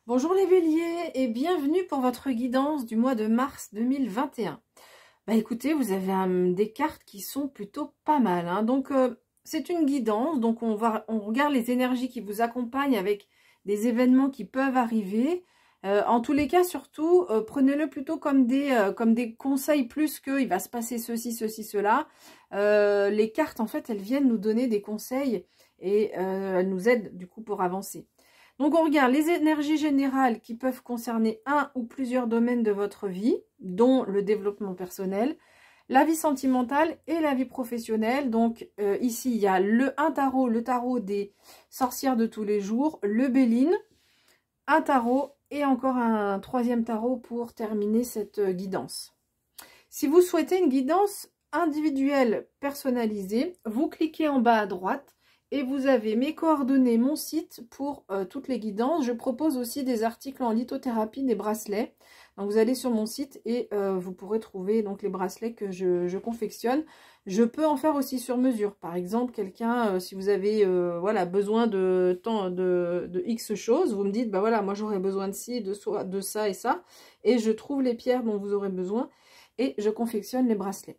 Bonjour les béliers et bienvenue pour votre guidance du mois de mars 2021. Bah écoutez, vous avez des cartes qui sont plutôt pas mal, hein. Donc c'est une guidance, donc on regarde les énergies qui vous accompagnent avec des événements qui peuvent arriver. En tous les cas, surtout, prenez-le plutôt comme des conseils plus que il va se passer ceci, ceci, cela. Les cartes, en fait, elles viennent nous donner des conseils et elles nous aident du coup pour avancer. Donc, on regarde les énergies générales qui peuvent concerner un ou plusieurs domaines de votre vie, dont le développement personnel, la vie sentimentale et la vie professionnelle. Donc, ici, il y a un tarot, le tarot des sorcières de tous les jours, le Béline, un tarot et encore un troisième tarot pour terminer cette guidance. Si vous souhaitez une guidance individuelle personnalisée, vous cliquez en bas à droite. Et vous avez mes coordonnées, mon site pour toutes les guidances. Je propose aussi des articles en lithothérapie, des bracelets. Donc vous allez sur mon site et vous pourrez trouver donc les bracelets que je confectionne. Je peux en faire aussi sur mesure. Par exemple, quelqu'un, si vous avez voilà, besoin de X choses, vous me dites, bah voilà, moi j'aurais besoin de ci, de ça et ça. Et je trouve les pierres dont vous aurez besoin et je confectionne les bracelets.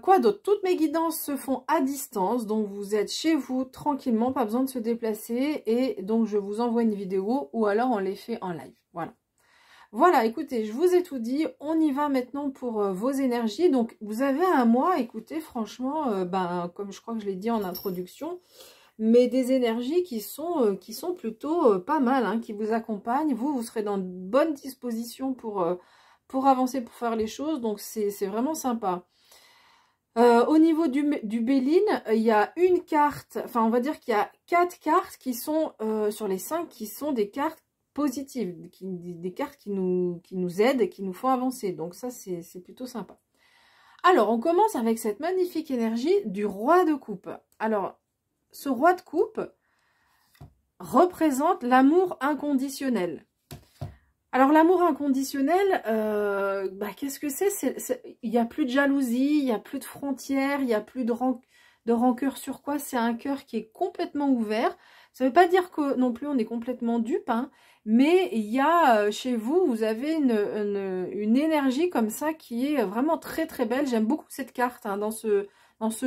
Quoi d'autre? Toutes mes guidances se font à distance, donc vous êtes chez vous tranquillement, pas besoin de se déplacer, et donc je vous envoie une vidéo ou alors on les fait en live. Voilà, écoutez, je vous ai tout dit, on y va maintenant pour vos énergies. Donc vous avez un mois, écoutez, franchement, comme je crois que je l'ai dit en introduction, mais des énergies qui sont plutôt pas mal, hein, qui vous accompagnent. Vous serez dans de bonnes dispositions pour avancer, pour faire les choses, donc c'est vraiment sympa. Au niveau du Béline, il y a une carte, enfin on va dire qu'il y a 4 cartes qui sont sur les 5 qui sont des cartes positives, des cartes qui nous aident et qui nous font avancer, donc ça c'est plutôt sympa. Alors on commence avec cette magnifique énergie du roi de coupe. Alors ce roi de coupe représente l'amour inconditionnel. Alors, l'amour inconditionnel, qu'est-ce que c'est? Il n'y a plus de jalousie, il n'y a plus de frontières, il n'y a plus de rancœur sur quoi? C'est un cœur qui est complètement ouvert. Ça ne veut pas dire que non plus on est complètement dupe, hein, mais il y a chez vous, vous avez une énergie comme ça qui est vraiment très très belle. J'aime beaucoup cette carte, hein, dans ce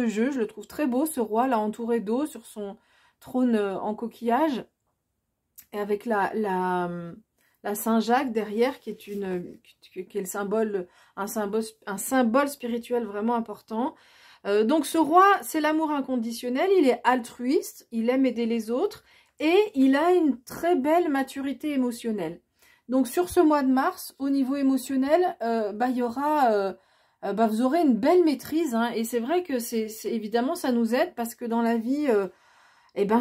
jeu, je le trouve très beau, ce roi là entouré d'eau sur son trône en coquillage, et avec la Saint-Jacques derrière, qui est le symbole, un symbole spirituel vraiment important. Donc ce roi, c'est l'amour inconditionnel, il est altruiste, il aime aider les autres et il a une très belle maturité émotionnelle. Donc sur ce mois de mars, au niveau émotionnel, il y aura, vous aurez une belle maîtrise, hein, et c'est vrai que évidemment ça nous aide parce que dans la vie,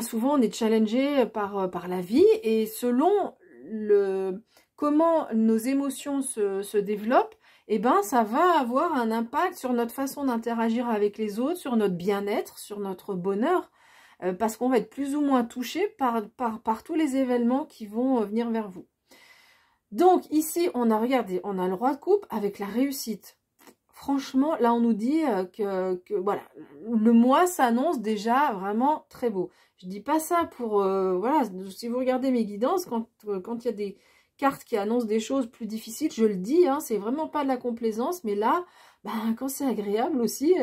souvent on est challengé par la vie, et selon comment nos émotions se développent, ça va avoir un impact sur notre façon d'interagir avec les autres, sur notre bien-être, sur notre bonheur, parce qu'on va être plus ou moins touché par tous les événements qui vont venir vers vous. Donc ici, on a le roi de coupe avec la réussite. Franchement, là, on nous dit que voilà, le mois s'annonce déjà vraiment très beau. Je dis pas ça pour... voilà, si vous regardez mes guidances, quand il y a des cartes qui annoncent des choses plus difficiles, je le dis, hein, c'est vraiment pas de la complaisance, mais là, quand c'est agréable aussi,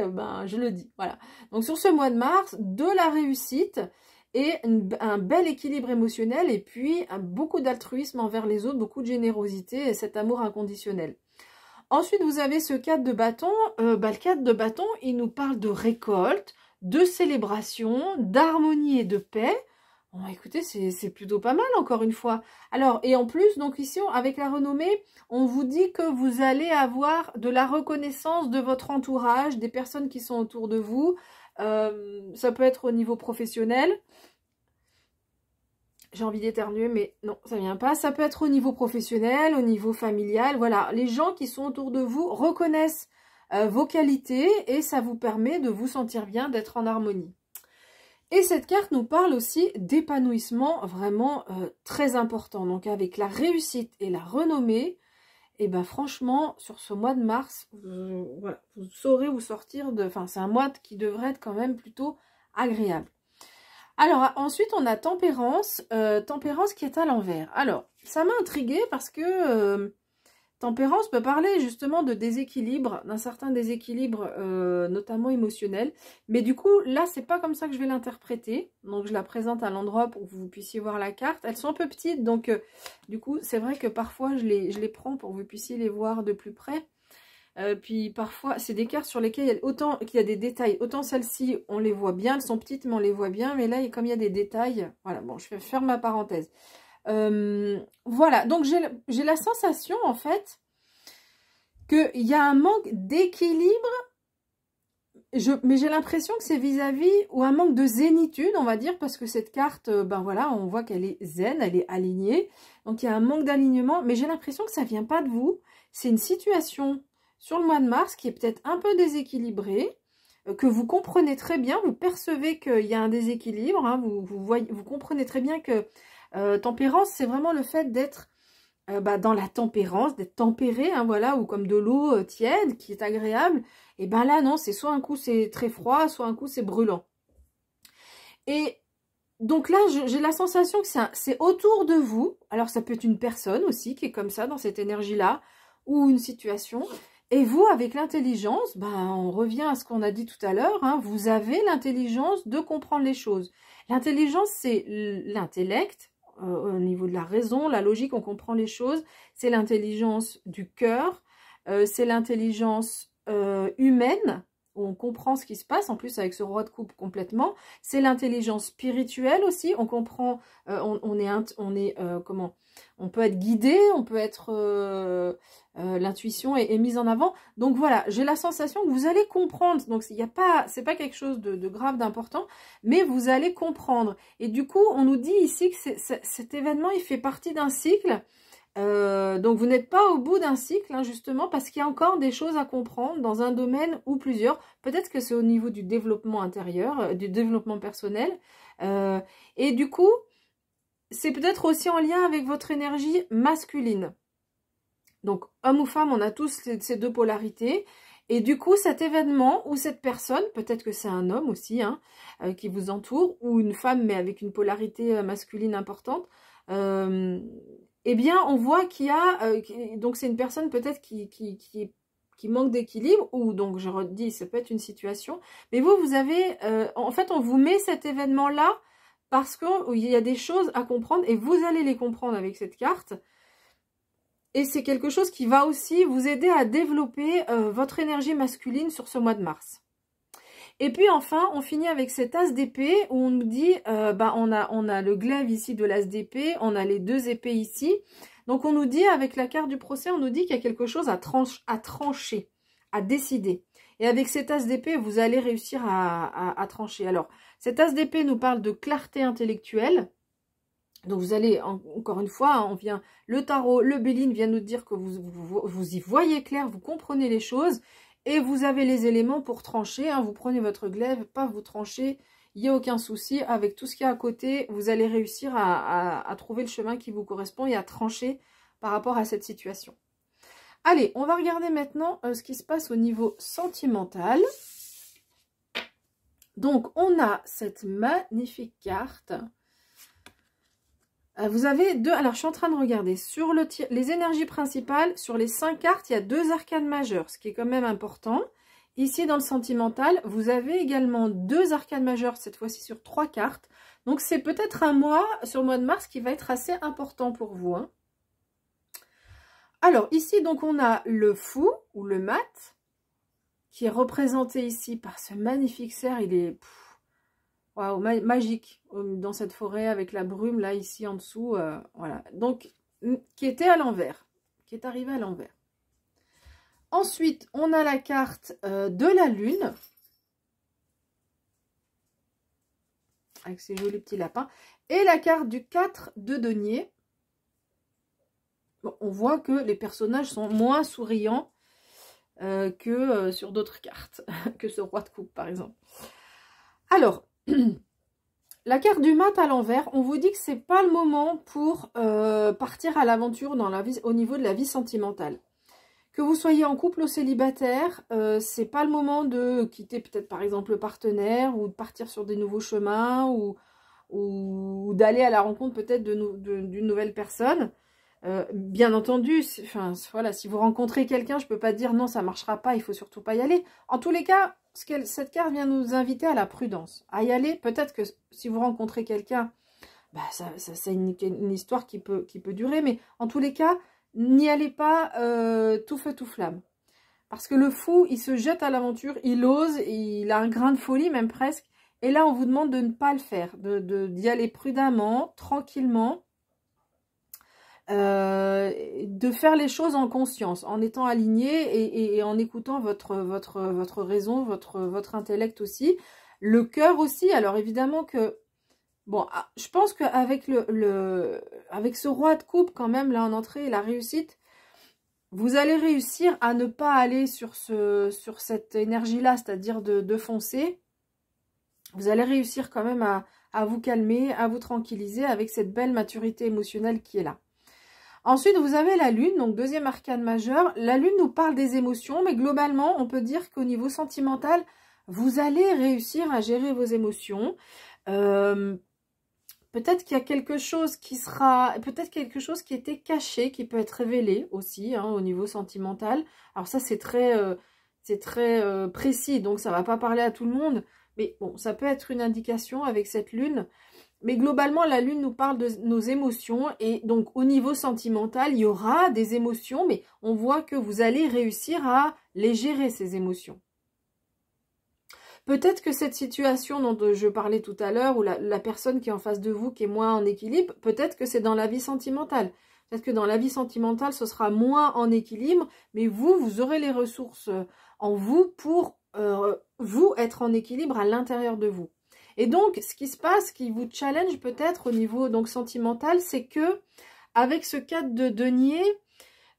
je le dis. Voilà. Donc sur ce mois de mars, de la réussite et un bel équilibre émotionnel, et puis beaucoup d'altruisme envers les autres, beaucoup de générosité et cet amour inconditionnel. Ensuite, vous avez ce 4 de bâton. Le 4 de bâton, il nous parle de récolte, de célébration, d'harmonie et de paix. Bon, écoutez, c'est plutôt pas mal, encore une fois. Alors, et en plus, donc ici, avec la renommée, on vous dit que vous allez avoir de la reconnaissance de votre entourage, des personnes qui sont autour de vous. Ça peut être au niveau professionnel. J'ai envie d'éternuer, mais non, ça vient pas. Ça peut être au niveau professionnel, au niveau familial. Voilà, les gens qui sont autour de vous reconnaissent vos qualités et ça vous permet de vous sentir bien, d'être en harmonie. Et cette carte nous parle aussi d'épanouissement vraiment très important. Donc avec la réussite et la renommée, franchement, sur ce mois de mars, voilà, vous saurez vous sortir de... Enfin, c'est un mois qui devrait être quand même plutôt agréable. Alors, ensuite, on a Tempérance. Tempérance qui est à l'envers. Alors, ça m'a intriguée parce que Tempérance peut parler justement de déséquilibre, d'un certain déséquilibre, notamment émotionnel. Mais du coup, là, c'est pas comme ça que je vais l'interpréter. Donc, je la présente à l'endroit pour que vous puissiez voir la carte. Elles sont un peu petites, donc du coup, c'est vrai que parfois, je les prends pour que vous puissiez les voir de plus près. Puis parfois, c'est des cartes sur lesquelles il y a, autant qu'il y a des détails. Autant celles-ci, on les voit bien, elles sont petites, mais on les voit bien. Mais là, comme il y a des détails, voilà, bon, je vais faire ma parenthèse. Voilà, donc j'ai la sensation en fait qu'il y a un manque d'équilibre, mais j'ai l'impression que c'est vis-à-vis ou un manque de zénitude, on va dire, parce que cette carte, ben voilà, on voit qu'elle est zen, elle est alignée, donc il y a un manque d'alignement, mais j'ai l'impression que ça vient pas de vous, c'est une situation sur le mois de mars qui est peut-être un peu déséquilibrée, que vous comprenez très bien, vous percevez qu'il y a un déséquilibre, hein, vous comprenez très bien que tempérance, c'est vraiment le fait d'être dans la tempérance, d'être tempéré, hein, voilà, ou comme de l'eau tiède qui est agréable. Et ben là, non, c'est soit un coup c'est très froid, soit un coup c'est brûlant. Et donc là, j'ai la sensation que c'est autour de vous. Alors ça peut être une personne aussi qui est comme ça, dans cette énergie-là, ou une situation. Et vous, avec l'intelligence, ben, on revient à ce qu'on a dit tout à l'heure, hein, vous avez l'intelligence de comprendre les choses. L'intelligence, c'est l'intellect, au niveau de la raison, la logique, on comprend les choses. C'est l'intelligence du cœur, c'est l'intelligence humaine, où on comprend ce qui se passe, en plus avec ce roi de coupe complètement. C'est l'intelligence spirituelle aussi, on comprend, comment, on peut être guidé, on peut être, l'intuition est mise en avant. Donc voilà, j'ai la sensation que vous allez comprendre, donc il n'y a pas, c'est pas quelque chose de grave, d'important, mais vous allez comprendre. Et du coup, on nous dit ici que cet événement, il fait partie d'un cycle. Donc vous n'êtes pas au bout d'un cycle, hein, justement, parce qu'il y a encore des choses à comprendre dans un domaine ou plusieurs. Peut-être que c'est au niveau du développement intérieur, du développement personnel. Et du coup, c'est peut-être aussi en lien avec votre énergie masculine. Donc, homme ou femme, on a tous ces deux polarités. Et du coup, cet événement ou cette personne, peut-être que c'est un homme aussi, hein, qui vous entoure, ou une femme, mais avec une polarité masculine importante, eh bien, on voit qu'il y a... donc, c'est une personne peut-être qui manque d'équilibre, ou donc, je redis, ça peut être une situation. Mais vous avez... en fait, on vous met cet événement-là parce qu'il y a des choses à comprendre, et vous allez les comprendre avec cette carte. Et c'est quelque chose qui va aussi vous aider à développer votre énergie masculine sur ce mois de mars. Et puis enfin, on finit avec cet as d'épée où on nous dit, on a le glaive ici de l'as d'épée, on a les deux épées ici. Donc on nous dit, avec la carte du procès, on nous dit qu'il y a quelque chose à trancher, à décider. Et avec cet as d'épée, vous allez réussir à trancher. Alors, cet as d'épée nous parle de clarté intellectuelle. Donc vous allez, encore une fois, le tarot, le Béline vient nous dire que vous y voyez clair, vous comprenez les choses et vous avez les éléments pour trancher. Hein, vous prenez votre glaive, pas vous tranchez, il n'y a aucun souci. Avec tout ce qu'il y a à côté, vous allez réussir à trouver le chemin qui vous correspond et à trancher par rapport à cette situation. Allez, on va regarder maintenant ce qui se passe au niveau sentimental. Donc on a cette magnifique carte. Vous avez deux, alors je suis en train de regarder, sur les énergies principales, sur les 5 cartes, il y a 2 arcanes majeures, ce qui est quand même important. Ici, dans le sentimental, vous avez également 2 arcanes majeures, cette fois-ci sur 3 cartes. Donc, c'est peut-être un mois, sur le mois de mars, qui va être assez important pour vous. Hein. Alors, ici, donc, on a le fou, ou le mat, qui est représenté ici par ce magnifique cerf. Il est... Waouh, magique dans cette forêt avec la brume là ici en dessous, voilà. Donc qui était à l'envers, qui est arrivé à l'envers. Ensuite, on a la carte de la lune avec ses jolis petits lapins et la carte du 4 de denier. Bon, on voit que les personnages sont moins souriants que sur d'autres cartes, que ce roi de coupe par exemple. Alors, la carte du mat à l'envers, on vous dit que c'est pas le moment pour partir à l'aventure au niveau de la vie sentimentale. Que vous soyez en couple ou célibataire, c'est pas le moment de quitter peut-être par exemple le partenaire ou de partir sur des nouveaux chemins ou ou d'aller à la rencontre peut-être d'une nouvelle personne. Bien entendu, enfin, voilà, si vous rencontrez quelqu'un, je peux pas dire non, ça marchera pas, il faut surtout pas y aller. En tous les cas, cette carte vient nous inviter à la prudence, à y aller. Peut-être que si vous rencontrez quelqu'un, bah, c'est une histoire qui peut durer, mais en tous les cas, n'y allez pas tout feu tout flamme. Parce que le fou, il se jette à l'aventure, il ose, il a un grain de folie même presque. Et là, on vous demande de ne pas le faire, d'y aller prudemment, tranquillement, de faire les choses en conscience, en étant aligné et en écoutant votre raison, votre intellect aussi, le cœur aussi. Alors évidemment que, bon, je pense qu'avec avec ce roi de coupe quand même, là en entrée, la réussite, vous allez réussir à ne pas aller sur cette énergie-là, c'est-à-dire de foncer. Vous allez réussir quand même à vous calmer, à vous tranquilliser avec cette belle maturité émotionnelle qui est là. Ensuite, vous avez la Lune, donc deuxième arcane majeur. La Lune nous parle des émotions, mais globalement, on peut dire qu'au niveau sentimental, vous allez réussir à gérer vos émotions. Peut-être qu'il y a quelque chose qui sera, peut-être quelque chose qui était caché, qui peut être révélé aussi hein, au niveau sentimental. Alors ça, c'est très précis, donc ça ne va pas parler à tout le monde. Mais bon, ça peut être une indication avec cette Lune. Mais globalement, la Lune nous parle de nos émotions. Et donc, au niveau sentimental, il y aura des émotions, mais on voit que vous allez réussir à les gérer, ces émotions. Peut-être que cette situation dont je parlais tout à l'heure, ou la personne qui est en face de vous, qui est moins en équilibre, peut-être que c'est dans la vie sentimentale. Peut-être que dans la vie sentimentale, ce sera moins en équilibre, mais vous aurez les ressources en vous pour vous être en équilibre à l'intérieur de vous. Et donc, ce qui se passe, qui vous challenge peut-être au niveau donc sentimental, c'est que avec ce 4 de denier,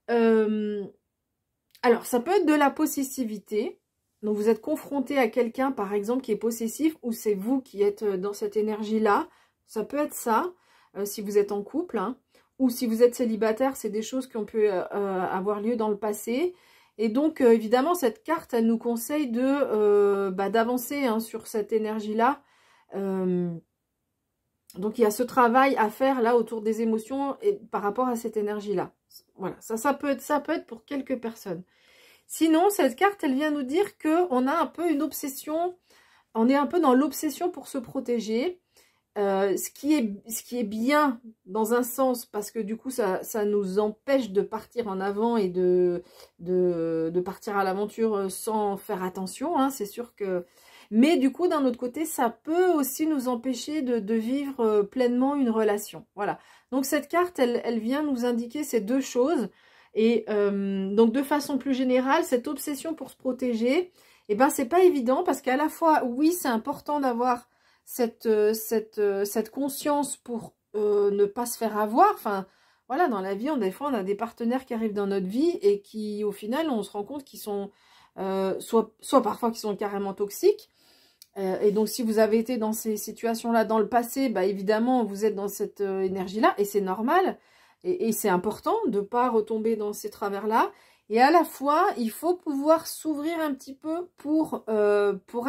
alors ça peut être de la possessivité. Donc, vous êtes confronté à quelqu'un, par exemple, qui est possessif, ou c'est vous qui êtes dans cette énergie-là. Ça peut être ça, si vous êtes en couple, hein. Ou si vous êtes célibataire, c'est des choses qui ont pu avoir lieu dans le passé. Et donc, évidemment, cette carte, elle nous conseille d'avancer hein, sur cette énergie-là. Donc, il y a ce travail à faire là autour des émotions et par rapport à cette énergie-là. Voilà, ça peut être pour quelques personnes. Sinon, cette carte, elle vient nous dire qu'on a un peu une obsession, on est un peu dans l'obsession pour se protéger, ce qui est bien dans un sens, parce que du coup, ça nous empêche de partir en avant et de partir à l'aventure sans faire attention, hein, c'est sûr que... Mais du coup, d'un autre côté, ça peut aussi nous empêcher de vivre pleinement une relation. Voilà. Donc, cette carte, elle vient nous indiquer ces deux choses. Et donc, de façon plus générale, cette obsession pour se protéger, eh ben, c'est pas évident parce qu'à la fois, oui, c'est important d'avoir cette conscience pour ne pas se faire avoir. Enfin, voilà, dans la vie, des fois, on a des partenaires qui arrivent dans notre vie et qui, au final, on se rend compte qu'ils sont soit parfois qui sont carrément toxiques. Et donc, si vous avez été dans ces situations-là dans le passé, bah, évidemment, vous êtes dans cette énergie-là et c'est normal. Et c'est important de ne pas retomber dans ces travers-là. Et à la fois, il faut pouvoir s'ouvrir un petit peu pour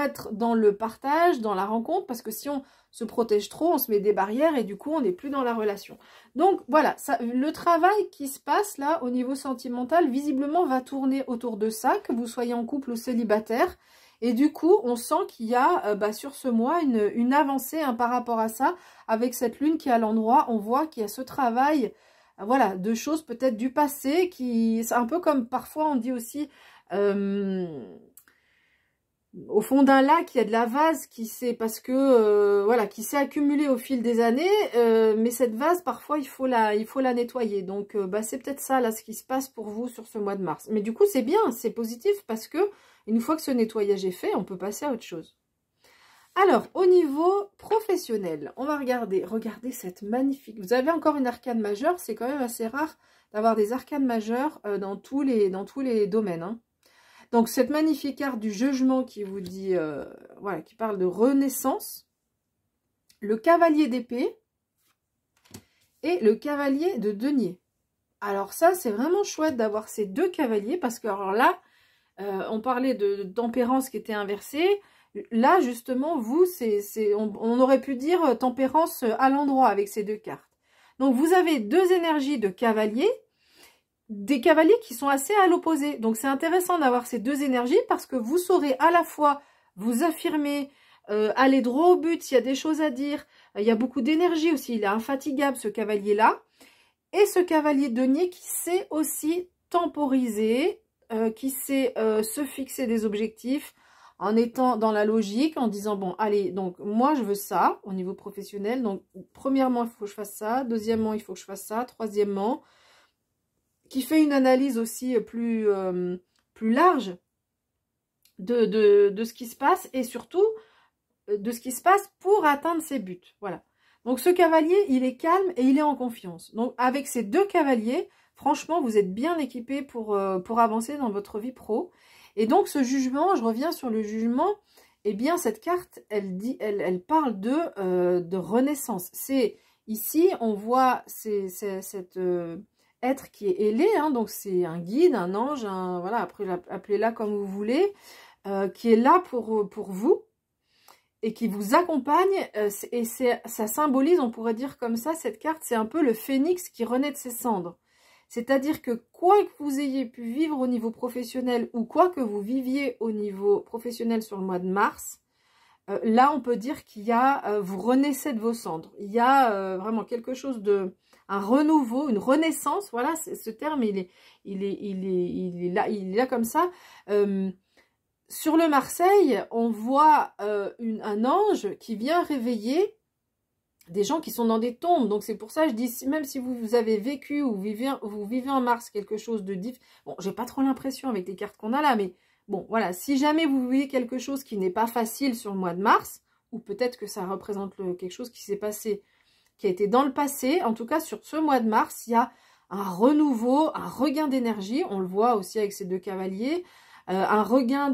être dans le partage, dans la rencontre. Parce que si on se protège trop, on se met des barrières et du coup, on n'est plus dans la relation. Donc voilà, le travail qui se passe là au niveau sentimental, visiblement, va tourner autour de ça, que vous soyez en couple ou célibataire. Et du coup, on sent qu'il y a sur ce mois une avancée hein, par rapport à ça. Avec cette lune qui est à l'endroit, on voit qu'il y a ce travail... Voilà, de choses peut-être du passé qui... C'est un peu comme parfois on dit aussi au fond d'un lac, il y a de la vase qui s'est... Parce que, voilà, qui s'est accumulée au fil des années. Mais cette vase, parfois, il faut la nettoyer. Donc, c'est peut-être ça, là, ce qui se passe pour vous sur ce mois de mars. Mais du coup, c'est bien, c'est positif parce que une fois que ce nettoyage est fait, on peut passer à autre chose. Alors, au niveau professionnel, on va regardez cette magnifique... Vous avez encore une arcane majeure, c'est quand même assez rare d'avoir des arcanes majeures dans tous les domaines. Hein. Donc, cette magnifique carte du jugement qui vous dit, voilà, qui parle de renaissance, le cavalier d'épée et le cavalier de denier. Alors ça, c'est vraiment chouette d'avoir ces deux cavaliers parce que, alors là, on parlait de tempérance qui était inversée. Là, justement, vous, on aurait pu dire tempérance à l'endroit avec ces deux cartes. Donc, vous avez deux énergies de cavalier, des cavaliers qui sont assez à l'opposé. Donc, c'est intéressant d'avoir ces deux énergies parce que vous saurez à la fois vous affirmer, aller droit au but, s'il y a des choses à dire. Il y a beaucoup d'énergie aussi. Il est infatigable, ce cavalier-là. Et ce cavalier denier qui sait aussi temporiser, qui sait se fixer des objectifs en étant dans la logique, en disant, bon, allez, donc, moi, je veux ça au niveau professionnel. Donc, premièrement, il faut que je fasse ça. Deuxièmement, il faut que je fasse ça. Troisièmement, qui fait une analyse aussi plus large de ce qui se passe et surtout de ce qui se passe pour atteindre ses buts. Voilà. Donc, ce cavalier, il est calme et il est en confiance. Donc, avec ces deux cavaliers, franchement, vous êtes bien équipés pour avancer dans votre vie pro. Et donc, ce jugement, je reviens sur le jugement, eh bien, cette carte, elle parle de renaissance. C'est ici, on voit cet être qui est ailé, hein, donc c'est un guide, un ange, voilà, après, appelez-la comme vous voulez, qui est là pour vous et qui vous accompagne. Et ça symbolise, on pourrait dire comme ça, cette carte, c'est un peu le phénix qui renaît de ses cendres. C'est-à-dire que quoi que vous ayez pu vivre au niveau professionnel ou quoi que vous viviez au niveau professionnel sur le mois de mars, là on peut dire qu'il y a, vous renaissez de vos cendres. Il y a vraiment quelque chose un renouveau, une renaissance, voilà, ce terme il est là comme ça. Sur le Marseille, on voit un ange qui vient réveiller des gens qui sont dans des tombes. Donc c'est pour ça que je dis, même si vous avez vécu ou vous vivez en mars quelque chose de différent, bon, j'ai pas trop l'impression avec les cartes qu'on a là, mais bon, voilà, si jamais vous vivez quelque chose qui n'est pas facile sur le mois de mars, ou peut-être que ça représente quelque chose qui s'est passé, qui a été dans le passé, en tout cas sur ce mois de mars, il y a un renouveau, un regain d'énergie, on le voit aussi avec ces deux cavaliers, un regain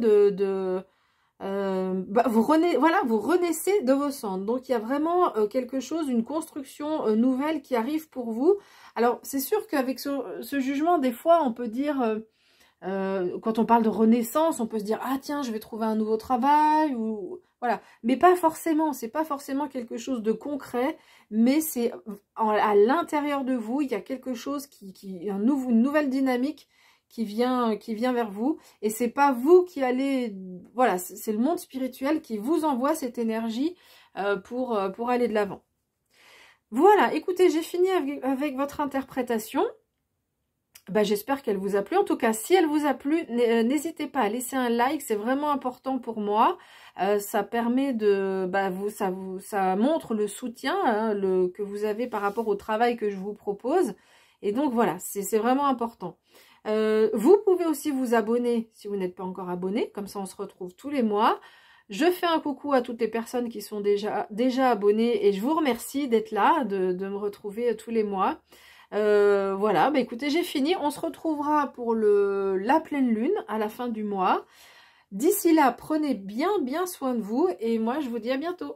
vous renaissez de vos cendres. Donc, il y a vraiment quelque chose, une construction nouvelle qui arrive pour vous. Alors, c'est sûr qu'avec ce jugement, des fois, on peut dire, quand on parle de renaissance, on peut se dire, ah tiens, je vais trouver un nouveau travail, ou voilà. Mais pas forcément, c'est pas forcément quelque chose de concret, mais c'est à l'intérieur de vous, il y a quelque chose une nouvelle dynamique qui vient vers vous, et c'est pas vous qui allez, voilà, c'est le monde spirituel qui vous envoie cette énergie pour aller de l'avant. Voilà, écoutez, j'ai fini avec votre interprétation. Ben, j'espère qu'elle vous a plu. En tout cas, si elle vous a plu, n'hésitez pas à laisser un like, c'est vraiment important pour moi. Ça permet de, ça montre le soutien que vous avez par rapport au travail que je vous propose. Et donc voilà, c'est vraiment important. Vous pouvez aussi vous abonner si vous n'êtes pas encore abonné, comme ça on se retrouve tous les mois. Je fais un coucou à toutes les personnes qui sont déjà abonnées et je vous remercie d'être là, de me retrouver tous les mois. Voilà, bah écoutez, j'ai fini. On se retrouvera pour la pleine lune à la fin du mois. D'ici là, prenez bien soin de vous et moi je vous dis à bientôt.